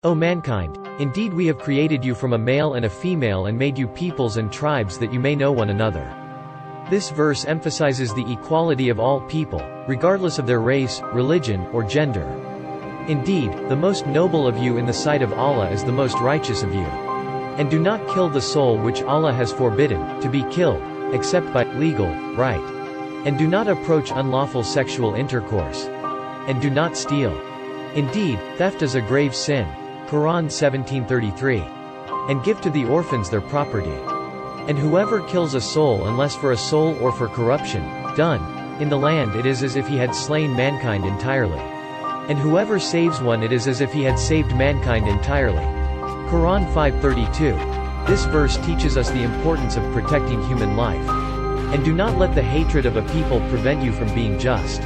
O mankind, indeed we have created you from a male and a female and made you peoples and tribes that you may know one another. This verse emphasizes the equality of all people, regardless of their race, religion, or gender. Indeed, the most noble of you in the sight of Allah is the most righteous of you. And do not kill the soul which Allah has forbidden to be killed, except by legal right. And do not approach unlawful sexual intercourse. And do not steal. Indeed, theft is a grave sin. Quran 17:33. And give to the orphans their property. And whoever kills a soul unless for a soul or for corruption, done in the land it is as if he had slain mankind entirely. And whoever saves one it is as if he had saved mankind entirely. Quran 5:32. This verse teaches us the importance of protecting human life. And do not let the hatred of a people prevent you from being just.